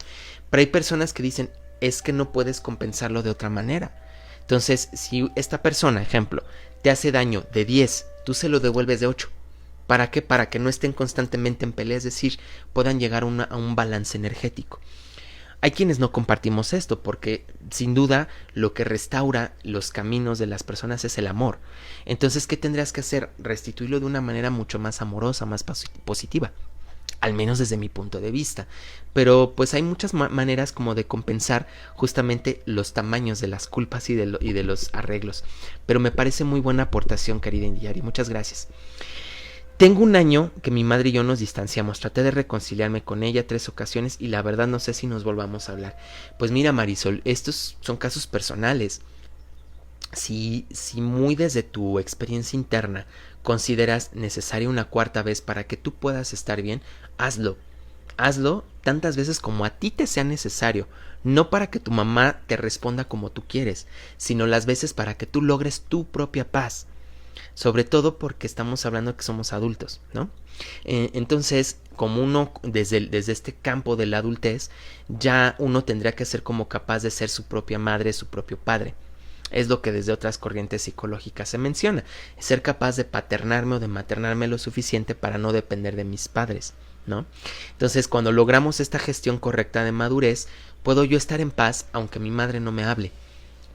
Pero hay personas que dicen, es que no puedes compensarlo de otra manera. Entonces, si esta persona, ejemplo, te hace daño de 10, tú se lo devuelves de 8. ¿Para qué? Para que no estén constantemente en pelea, es decir, puedan llegar a un balance energético. Hay quienes no compartimos esto porque sin duda lo que restaura los caminos de las personas es el amor. Entonces, ¿qué tendrías que hacer? Restituirlo de una manera mucho más amorosa, más positiva. Al menos desde mi punto de vista. Pero pues hay muchas maneras como de compensar justamente los tamaños de las culpas y de los arreglos. Pero me parece muy buena aportación, querida Indiyari. Muchas gracias. Tengo un año que mi madre y yo nos distanciamos. Traté de reconciliarme con ella 3 ocasiones y la verdad no sé si nos volvamos a hablar. Pues mira, Marisol, estos son casos personales. Si muy desde tu experiencia interna consideras necesaria una cuarta vez para que tú puedas estar bien, hazlo. Hazlo tantas veces como a ti te sea necesario. No para que tu mamá te responda como tú quieres, sino las veces para que tú logres tu propia paz. Sobre todo porque estamos hablando que somos adultos, ¿no? Entonces, como uno desde este campo de la adultez, ya uno tendría que ser como capaz de ser su propia madre, su propio padre. Es lo que desde otras corrientes psicológicas se menciona, ser capaz de paternarme o de maternarme lo suficiente para no depender de mis padres, ¿no? Entonces, cuando logramos esta gestión correcta de madurez, puedo yo estar en paz aunque mi madre no me hable.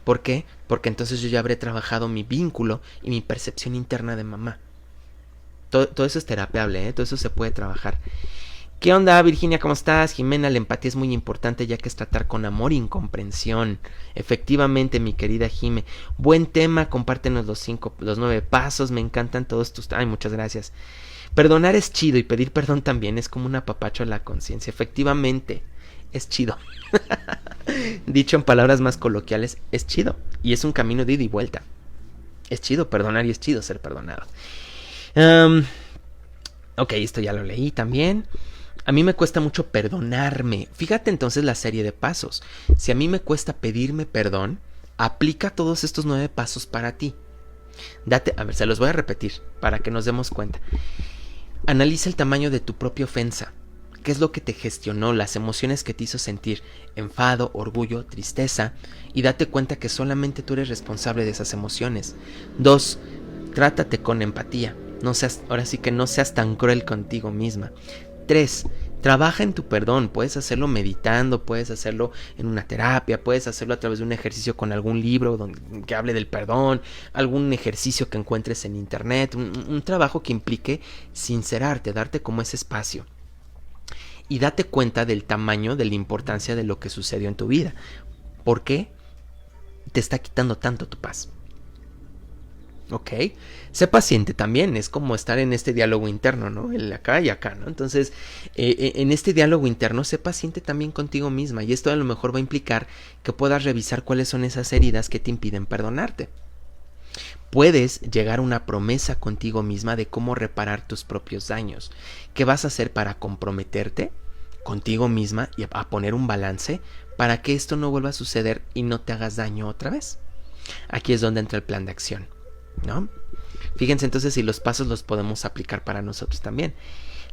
¿Por qué? Porque entonces yo ya habré trabajado mi vínculo y mi percepción interna de mamá. Todo eso es terapeable, ¿eh? Todo eso se puede trabajar. ¿Qué onda, Virginia? ¿Cómo estás? Jimena, la empatía es muy importante ya que es tratar con amor y comprensión. Efectivamente, mi querida Jime. Buen tema, compártenos los 9 pasos. Me encantan todos tus... Ay, muchas gracias. Perdonar es chido y pedir perdón también es como un apapacho a la conciencia. Efectivamente, es chido. Dicho en palabras más coloquiales, es chido. Y es un camino de ida y vuelta. Es chido perdonar y es chido ser perdonado. Ok, esto ya lo leí también. A mí me cuesta mucho perdonarme. Fíjate entonces la serie de pasos. Si a mí me cuesta pedirme perdón, aplica todos estos 9 pasos para ti. A ver, se los voy a repetir para que nos demos cuenta. Analiza el tamaño de tu propia ofensa. ¿Qué es lo que te gestionó? Las emociones que te hizo sentir enfado, orgullo, tristeza. Y date cuenta que solamente tú eres responsable de esas emociones. 2. Trátate con empatía. Ahora sí que no seas tan cruel contigo misma. 3. Trabaja en tu perdón. Puedes hacerlo meditando, puedes hacerlo en una terapia, puedes hacerlo a través de un ejercicio con algún libro que hable del perdón, algún ejercicio que encuentres en internet, un trabajo que implique sincerarte, darte como ese espacio. Y date cuenta del tamaño, de la importancia de lo que sucedió en tu vida. ¿Por qué te está quitando tanto tu paz? Ok, sé paciente también, es como estar en este diálogo interno, ¿no? El acá y acá, ¿no? Entonces, en este diálogo interno, sé paciente también contigo misma y esto a lo mejor va a implicar que puedas revisar cuáles son esas heridas que te impiden perdonarte. Puedes llegar a una promesa contigo misma de cómo reparar tus propios daños. ¿Qué vas a hacer para comprometerte contigo misma y a poner un balance para que esto no vuelva a suceder y no te hagas daño otra vez? Aquí es donde entra el plan de acción, ¿no? Fíjense entonces si los pasos los podemos aplicar para nosotros también.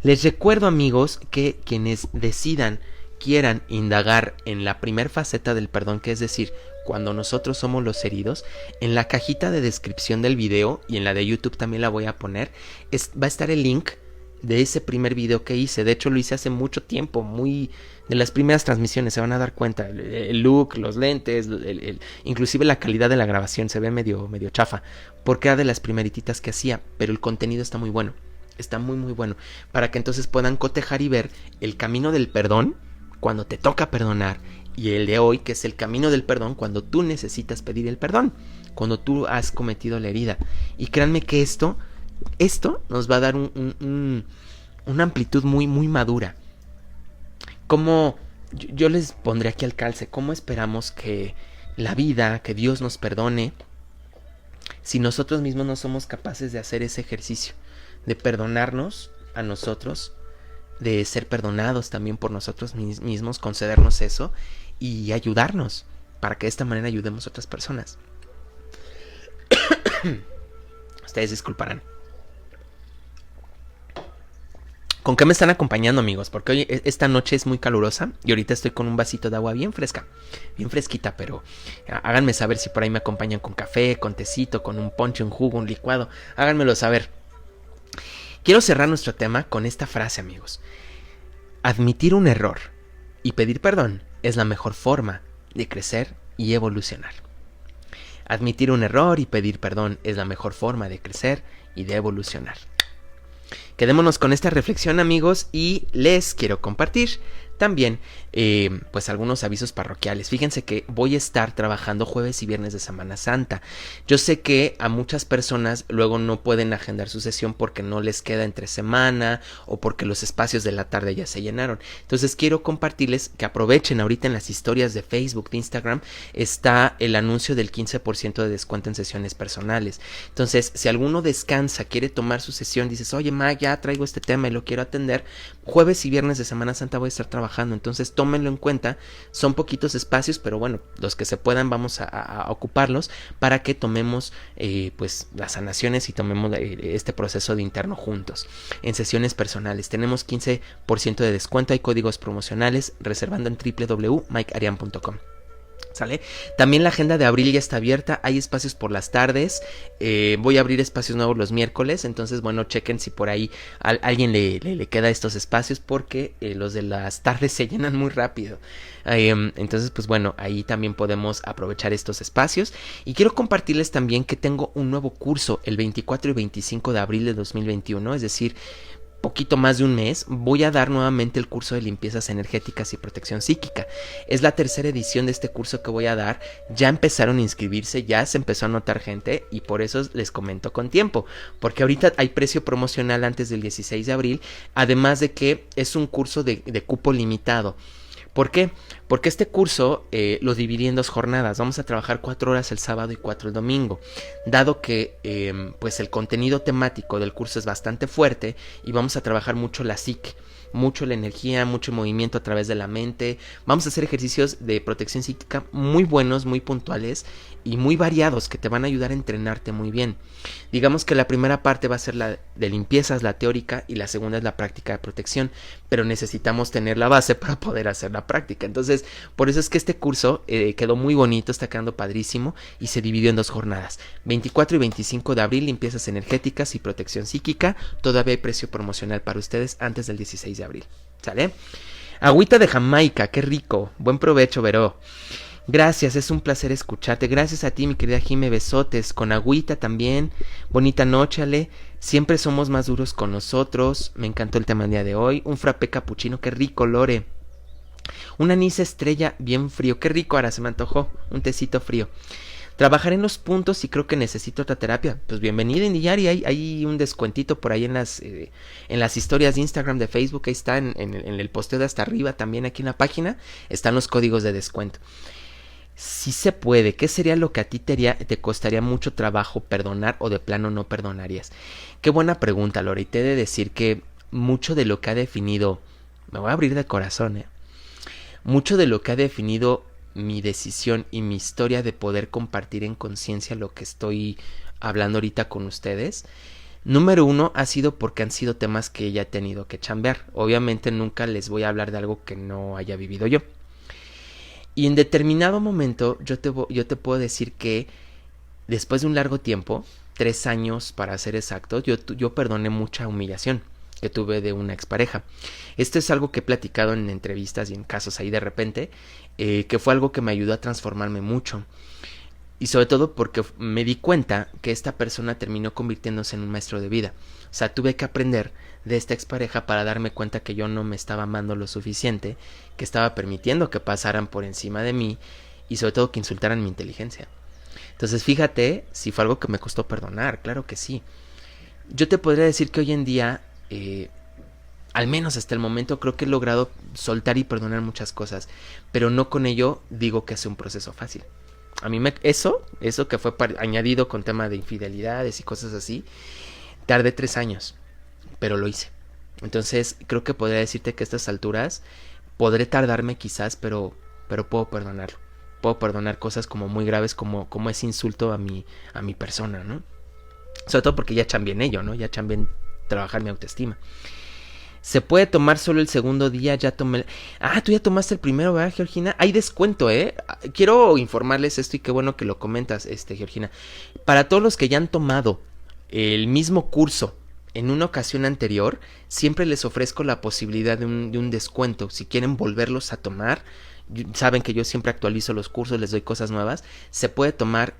Les recuerdo, amigos, que quienes quieran indagar en la primer faceta del perdón, que es decir, cuando nosotros somos los heridos, en la cajita de descripción del video y en la de YouTube también la voy a poner, va a estar el link de ese primer video que hice. De hecho lo hice hace mucho tiempo, de las primeras transmisiones, se van a dar cuenta, el look, los lentes, inclusive la calidad de la grabación se ve medio chafa, porque era de las primerititas que hacía, pero el contenido está muy bueno, está muy bueno, para que entonces puedan cotejar y ver el camino del perdón cuando te toca perdonar y el de hoy, que es el camino del perdón cuando tú necesitas pedir el perdón, cuando tú has cometido la herida. Y créanme que esto nos va a dar una amplitud muy madura. Como yo les pondré aquí al calce, ¿cómo esperamos que la vida, que Dios nos perdone si nosotros mismos no somos capaces de hacer ese ejercicio, de perdonarnos a nosotros, de ser perdonados también por nosotros mismos, concedernos eso y ayudarnos para que de esta manera ayudemos a otras personas? Ustedes disculparán. ¿Con qué me están acompañando, amigos? Porque hoy, esta noche es muy calurosa y ahorita estoy con un vasito de agua bien fresca, bien fresquita, pero háganme saber si por ahí me acompañan con café, con tecito, con un ponche, un jugo, un licuado. Háganmelo saber. Quiero cerrar nuestro tema con esta frase, amigos. Admitir un error y pedir perdón es la mejor forma de crecer y evolucionar. Admitir un error y pedir perdón es la mejor forma de crecer y de evolucionar. Quedémonos con esta reflexión, amigos, y les quiero compartir también pues algunos avisos parroquiales. Fíjense que voy a estar trabajando jueves y viernes de Semana Santa. Yo sé que a muchas personas luego no pueden agendar su sesión porque no les queda entre semana o porque los espacios de la tarde ya se llenaron. Entonces quiero compartirles que aprovechen ahorita en las historias de Facebook, de Instagram, está el anuncio del 15% de descuento en sesiones personales. Entonces, si alguno descansa, quiere tomar su sesión, dices, oye, Mag, ya traigo este tema y lo quiero atender, jueves y viernes de Semana Santa voy a estar trabajando. Entonces tómenlo en cuenta, son poquitos espacios, pero bueno, los que se puedan vamos a ocuparlos para que tomemos pues las sanaciones y tomemos este proceso de interno juntos. En sesiones personales tenemos 15% de descuento, hay códigos promocionales reservando en www.mikearian.com. ¿Sale? También la agenda de abril ya está abierta, hay espacios por las tardes, voy a abrir espacios nuevos los miércoles, entonces bueno, chequen si por ahí a alguien le queda estos espacios porque los de las tardes se llenan muy rápido. Entonces pues bueno, ahí también podemos aprovechar estos espacios y quiero compartirles también que tengo un nuevo curso el 24 y 25 de abril de 2021, es decir, poquito más de un mes, voy a dar nuevamente el curso de limpiezas energéticas y protección psíquica. Es la tercera edición de este curso que voy a dar. Ya empezaron a inscribirse, ya se empezó a notar gente y por eso les comento con tiempo, porque ahorita hay precio promocional antes del 16 de abril, además de que es un curso de cupo limitado. ¿Por qué? Porque este curso lo dividí en 2 jornadas. Vamos a trabajar 4 horas el sábado y 4 el domingo. Dado que pues el contenido temático del curso es bastante fuerte y vamos a trabajar mucho la psique, mucho la energía, mucho movimiento a través de la mente. Vamos a hacer ejercicios de protección psíquica muy buenos, muy puntuales y muy variados que te van a ayudar a entrenarte muy bien. Digamos que la primera parte va a ser la de limpiezas, la teórica, y la segunda es la práctica de protección, pero necesitamos tener la base para poder hacer la práctica. Entonces, por eso es que este curso quedó muy bonito, está quedando padrísimo y se dividió en 2 jornadas. 24 y 25 de abril, limpiezas energéticas y protección psíquica. Todavía hay precio promocional para ustedes antes del 16 de abril. ¿Sale? Agüita de Jamaica, qué rico. Buen provecho, Vero. Gracias, es un placer escucharte. Gracias a ti, mi querida Jime, besotes. Con agüita también. Bonita noche, Ale. Siempre somos más duros con nosotros. Me encantó el tema del día de hoy. Un frappé capuchino, qué rico, Lore. Un anís estrella bien frío. Qué rico, ahora se me antojó. Un tecito frío. Trabajaré en los puntos y creo que necesito otra terapia. Pues bienvenida, Indiyari. Hay un descuentito por ahí en las historias de Instagram, de Facebook. Ahí está en el posteo de hasta arriba. También aquí en la página están los códigos de descuento. Si se puede, ¿qué sería lo que a ti te costaría mucho trabajo perdonar o de plano no perdonarías? Qué buena pregunta, Lore. Y te he de decir que mucho de lo que ha definido, me voy a abrir de corazón, mucho de lo que ha definido mi decisión y mi historia de poder compartir en conciencia lo que estoy hablando ahorita con ustedes, número 1 ha sido porque han sido temas que ella he tenido que chambear. Obviamente nunca les voy a hablar de algo que no haya vivido yo. Y en determinado momento yo te puedo decir que después de un largo tiempo, 3 años para ser exactos, yo perdoné mucha humillación que tuve de una expareja. Esto es algo que he platicado en entrevistas y en casos ahí de repente, que fue algo que me ayudó a transformarme mucho. Y sobre todo porque me di cuenta que esta persona terminó convirtiéndose en un maestro de vida. O sea, tuve que aprender de esta expareja para darme cuenta que yo no me estaba amando lo suficiente, que estaba permitiendo que pasaran por encima de mí y sobre todo que insultaran mi inteligencia. Entonces fíjate si fue algo que me costó perdonar, claro que sí. Yo te podría decir que hoy en día, al menos hasta el momento, creo que he logrado soltar y perdonar muchas cosas, pero no con ello digo que sea un proceso fácil. A mí eso que fue añadido con tema de infidelidades y cosas así, tardé 3 años, pero lo hice. Entonces creo que podría decirte que a estas alturas podré tardarme quizás, pero puedo perdonarlo. Puedo perdonar cosas como muy graves como ese insulto a mi persona, ¿no? Sobre todo porque ya chambié en ello, ¿no? Ya chambié en trabajar mi autoestima. Se puede tomar solo el segundo día, ya tomé... Ah, tú ya tomaste el primero, ¿verdad, Georgina? Hay descuento, ¿eh? Quiero informarles esto y qué bueno que lo comentas, Georgina. Para todos los que ya han tomado el mismo curso en una ocasión anterior, siempre les ofrezco la posibilidad de un descuento. Si quieren volverlos a tomar, saben que yo siempre actualizo los cursos, les doy cosas nuevas. Se puede tomar,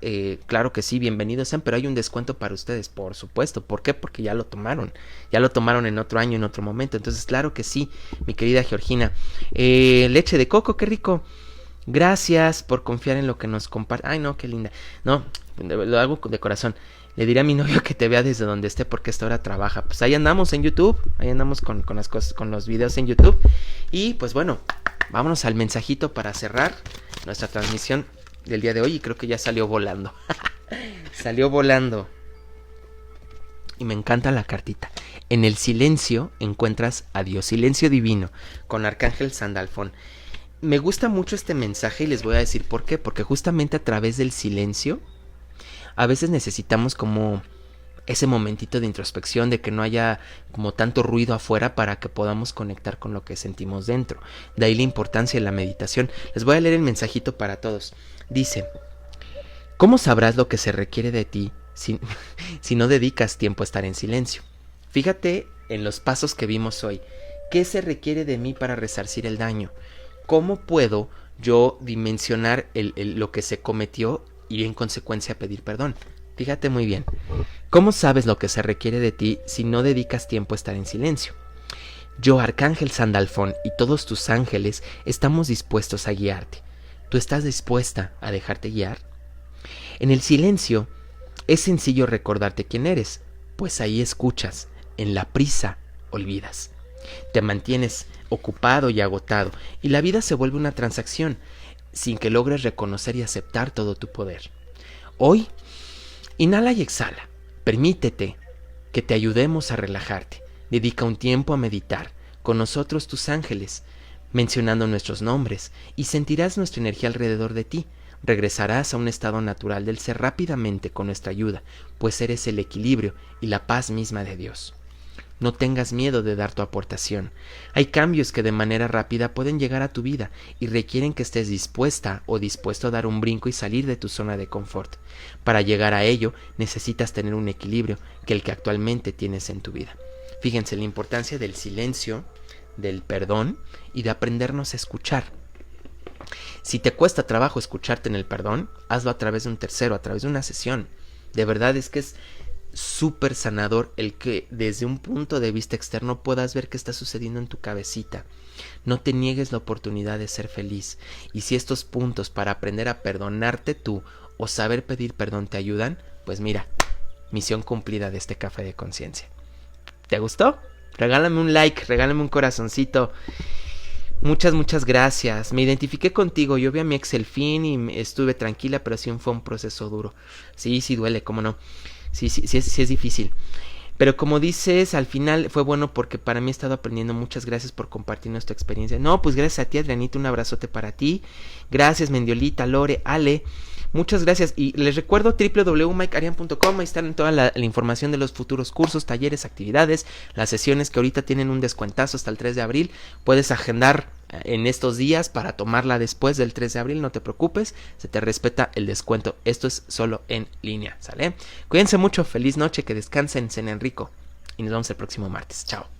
claro que sí, bienvenidos sean, pero hay un descuento para ustedes, por supuesto. ¿Por qué? Porque ya lo tomaron en otro año, en otro momento. Entonces, claro que sí, mi querida Georgina. Leche de coco, qué rico. Gracias por confiar en lo que nos comparte. Ay, no, qué linda. No, lo hago de corazón. Le diré a mi novio que te vea desde donde esté porque esta hora trabaja. Pues ahí andamos en YouTube, ahí andamos con las cosas, con los videos en YouTube. Y pues bueno, vámonos al mensajito para cerrar nuestra transmisión del día de hoy. Y creo que ya salió volando. Salió volando. Y me encanta la cartita. En el silencio encuentras a Dios. Silencio divino. Con Arcángel Sandalfón. Me gusta mucho este mensaje y les voy a decir por qué. Porque justamente a través del silencio, a veces necesitamos como ese momentito de introspección, de que no haya como tanto ruido afuera para que podamos conectar con lo que sentimos dentro. De ahí la importancia de la meditación. Les voy a leer el mensajito para todos. Dice: ¿cómo sabrás lo que se requiere de ti si no dedicas tiempo a estar en silencio? Fíjate en los pasos que vimos hoy. ¿Qué se requiere de mí para resarcir el daño? ¿Cómo puedo yo dimensionar lo que se cometió y en consecuencia pedir perdón? Fíjate muy bien. ¿Cómo sabes lo que se requiere de ti si no dedicas tiempo a estar en silencio? Yo, Arcángel Sandalfón, y todos tus ángeles estamos dispuestos a guiarte. ¿Tú estás dispuesta a dejarte guiar? En el silencio es sencillo recordarte quién eres, pues ahí escuchas. En la prisa olvidas. Te mantienes ocupado y agotado, y la vida se vuelve una transacción, sin que logres reconocer y aceptar todo tu poder. Hoy, inhala y exhala. Permítete que te ayudemos a relajarte. Dedica un tiempo a meditar con nosotros, tus ángeles, mencionando nuestros nombres, y sentirás nuestra energía alrededor de ti. Regresarás a un estado natural del ser rápidamente con nuestra ayuda, pues eres el equilibrio y la paz misma de Dios. No tengas miedo de dar tu aportación. Hay cambios que de manera rápida pueden llegar a tu vida y requieren que estés dispuesta o dispuesto a dar un brinco y salir de tu zona de confort. Para llegar a ello, necesitas tener un equilibrio que el que actualmente tienes en tu vida. Fíjense la importancia del silencio, del perdón y de aprendernos a escuchar. Si te cuesta trabajo escucharte en el perdón, hazlo a través de un tercero, a través de una sesión. De verdad es que es súper sanador el que desde un punto de vista externo puedas ver qué está sucediendo en tu cabecita. No te niegues la oportunidad de ser feliz. Y si estos puntos para aprender a perdonarte tú o saber pedir perdón te ayudan, pues mira, misión cumplida de este café de conciencia. ¿Te gustó? Regálame un like, regálame un corazoncito. Muchas gracias. Me identifiqué contigo. Yo vi a mi ex el fin y estuve tranquila, pero sí fue un proceso duro. Sí duele, cómo no. Sí es difícil. Pero como dices, al final fue bueno porque para mí he estado aprendiendo. Muchas gracias por compartirnos tu experiencia. No, pues gracias a ti, Adrianita, un abrazote para ti. Gracias, Mendiolita, Lore, Ale. Muchas gracias. Y les recuerdo www.mikearian.com. Ahí están toda la información de los futuros cursos, talleres, actividades, las sesiones que ahorita tienen un descuentazo hasta el 3 de abril. Puedes agendar en estos días para tomarla después del 3 de abril. No te preocupes, se te respeta el descuento. Esto es solo en línea, ¿sale? Cuídense mucho, feliz noche, que descansen, cenen rico. Y nos vemos el próximo martes. Chao.